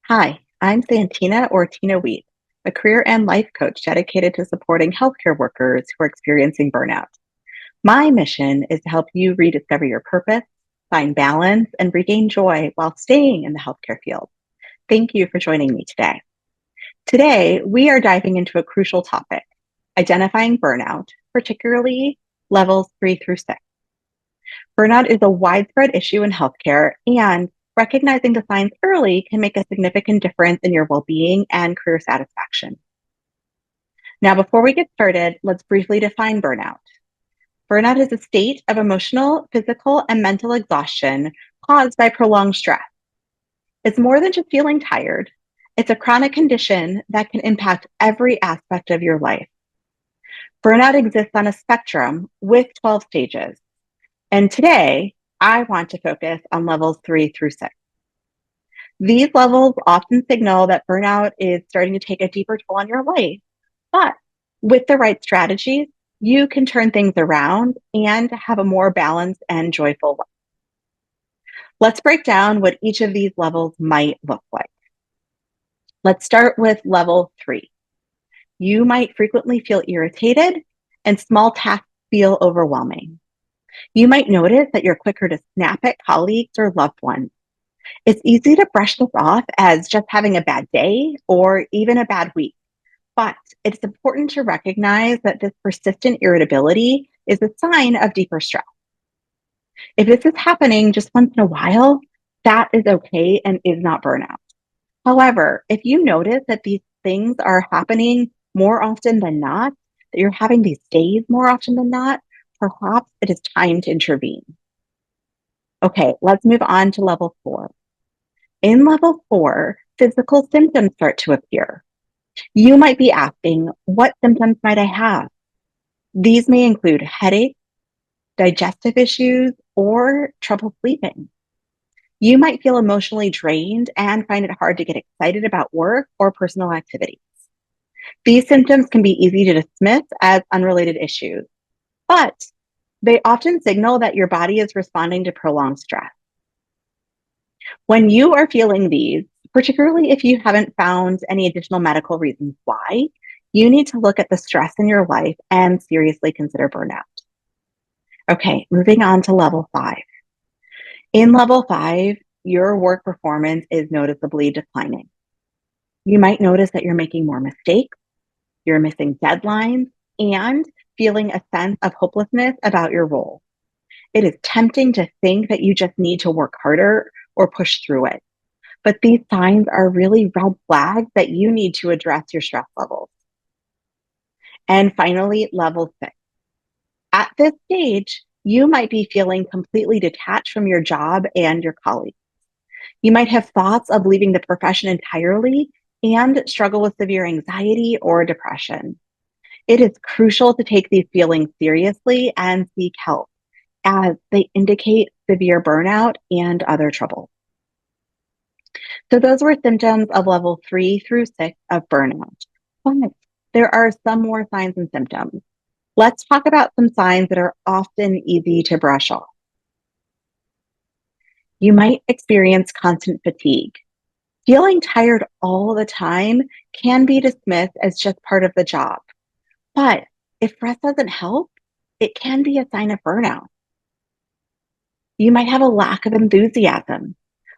Hi, I'm Santina or Tina Wheat, a career and life coach dedicated to supporting healthcare workers who are experiencing burnout. My mission is to help you rediscover your purpose, find balance, and regain joy while staying in the healthcare field. Thank you for joining me today. Today, we are diving into a crucial topic, identifying burnout, particularly levels 3 through 6. Burnout is a widespread issue in healthcare, and recognizing the signs early can make a significant difference in your well being and career satisfaction. Now, before we get started, let's briefly define burnout. Burnout is a state of emotional, physical, and mental exhaustion caused by prolonged stress. It's more than just feeling tired, it's a chronic condition that can impact every aspect of your life. Burnout exists on a spectrum with 12 stages. And today, I want to focus on levels 3 through 6. These levels often signal that burnout is starting to take a deeper toll on your life, but with the right strategies, you can turn things around and have a more balanced and joyful life. Let's break down what each of these levels might look like. Let's start with level 3. You might frequently feel irritated and small tasks feel overwhelming. You might notice that you're quicker to snap at colleagues or loved ones. It's easy to brush this off as just having a bad day or even a bad week, but it's important to recognize that this persistent irritability is a sign of deeper stress. If this is happening just once in a while, that is okay and is not burnout. However, if you notice that these things are happening more often than not, that you're having these days more often than not, perhaps it is time to intervene. Okay, let's move on to level 4. In level 4, physical symptoms start to appear. You might be asking, what symptoms might I have? These may include headache, digestive issues, or trouble sleeping. You might feel emotionally drained and find it hard to get excited about work or personal activities. These symptoms can be easy to dismiss as unrelated issues, but they often signal that your body is responding to prolonged stress. When you are feeling these, particularly if you haven't found any additional medical reasons why, you need to look at the stress in your life and seriously consider burnout. Okay, moving on to level 5. In level 5, your work performance is noticeably declining. You might notice that you're making more mistakes, you're missing deadlines, and feeling a sense of hopelessness about your role. It is tempting to think that you just need to work harder or push through it. But these signs are really red flags that you need to address your stress levels. And finally, level 6. At this stage, you might be feeling completely detached from your job and your colleagues. You might have thoughts of leaving the profession entirely and struggle with severe anxiety or depression. It is crucial to take these feelings seriously and seek help, as they indicate severe burnout and other trouble. So those were symptoms of level 3 through 6 of burnout. But there are some more signs and symptoms. Let's talk about some signs that are often easy to brush off. You might experience constant fatigue. Feeling tired all the time can be dismissed as just part of the job. But if rest doesn't help, it can be a sign of burnout. You might have a lack of enthusiasm.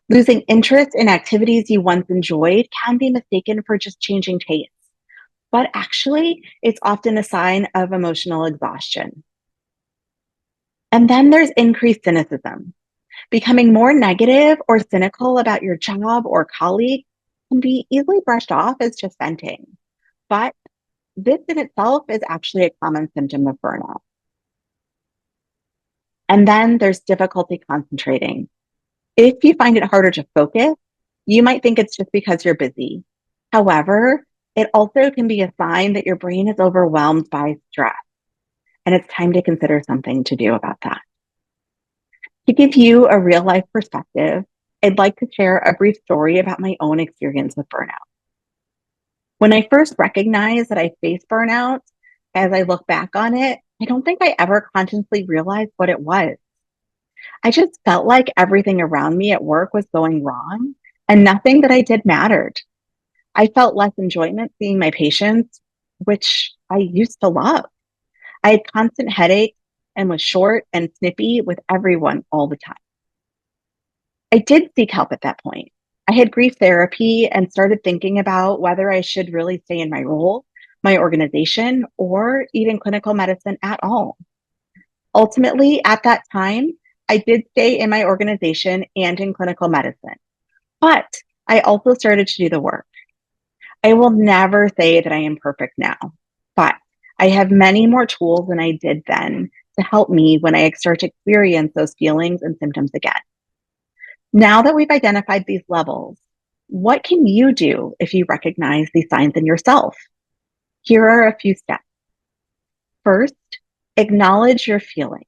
Losing interest in activities you once enjoyed can be mistaken for just changing tastes, but actually, it's often a sign of emotional exhaustion. And then there's increased cynicism. Becoming more negative or cynical about your job or colleague can be easily brushed off as just venting. But this in itself is actually a common symptom of burnout. And then there's difficulty concentrating. If you find it harder to focus, you might think it's just because you're busy. However, it also can be a sign that your brain is overwhelmed by stress, and it's time to consider something to do about that. To give you a real life perspective, I'd like to share a brief story about my own experience with burnout. When I first recognized that I faced burnout, as I look back on it, I don't think I ever consciously realized what it was. I just felt like everything around me at work was going wrong, and nothing that I did mattered. I felt less enjoyment seeing my patients, which I used to love. I had constant headaches and was short and snippy with everyone all the time. I did seek help at that point. I had grief therapy and started thinking about whether I should really stay in my role, my organization, or even clinical medicine at all. Ultimately, at that time, I did stay in my organization and in clinical medicine, but I also started to do the work. I will never say that I am perfect now, but I have many more tools than I did then to help me when I start to experience those feelings and symptoms again. Now that we've identified these levels, what can you do if you recognize these signs in yourself? Here are a few steps. First, acknowledge your feeling.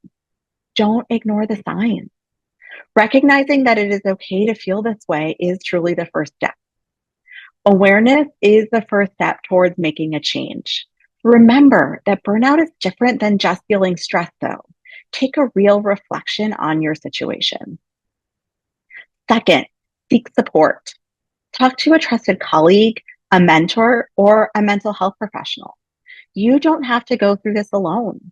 Don't ignore the signs. Recognizing that it is okay to feel this way is truly the first step. Awareness is the first step towards making a change. Remember that burnout is different than just feeling stressed, though. Take a real reflection on your situation. Second, seek support. Talk to a trusted colleague, a mentor, or a mental health professional. You don't have to go through this alone.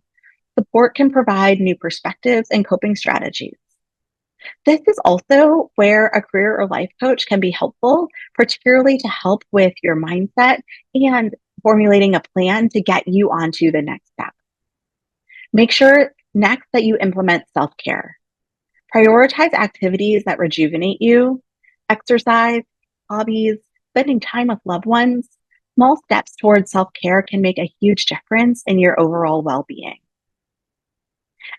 Support can provide new perspectives and coping strategies. This is also where a career or life coach can be helpful, particularly to help with your mindset and formulating a plan to get you onto the next step. Make sure next that you implement self care. Prioritize activities that rejuvenate you, exercise, hobbies, spending time with loved ones. Small steps towards self care can make a huge difference in your overall well being.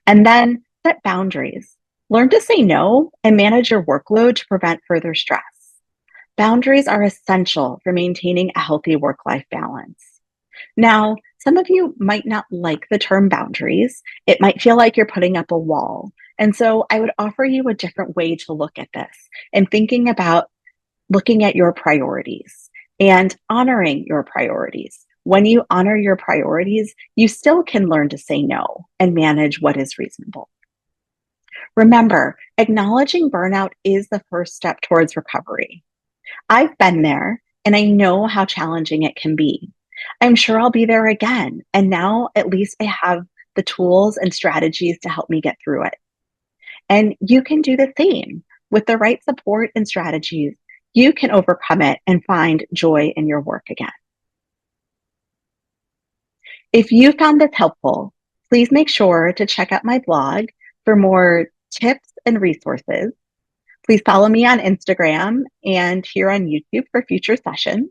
And then set boundaries. Learn to say no and manage your workload to prevent further stress. Boundaries are essential for maintaining a healthy work life balance. Now, some of you might not like the term boundaries. It might feel like you're putting up a wall. And so I would offer you a different way to look at this and thinking about looking at your priorities and honoring your priorities. When you honor your priorities, you still can learn to say no and manage what is reasonable. Remember, acknowledging burnout is the first step towards recovery. I've been there and I know how challenging it can be. I'm sure I'll be there again. And now at least I have the tools and strategies to help me get through it. And you can do the same with the right support and strategies. You can overcome it and find joy in your work again. If you found this helpful, please make sure to check out my blog for more tips and resources. Please follow me on Instagram and here on YouTube for future sessions.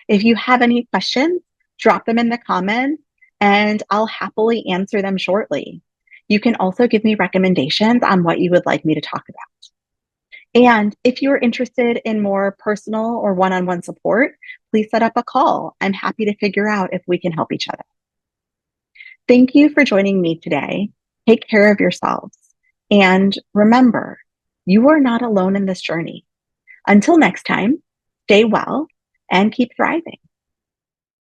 If you have any questions, drop them in the comments and I'll happily answer them shortly. You can also give me recommendations on what you would like me to talk about. And if you're interested in more personal or one-on-one support, please set up a call. I'm happy to figure out if we can help each other. Thank you for joining me today. Take care of yourselves. And remember, you are not alone in this journey. Until next time, stay well and keep thriving.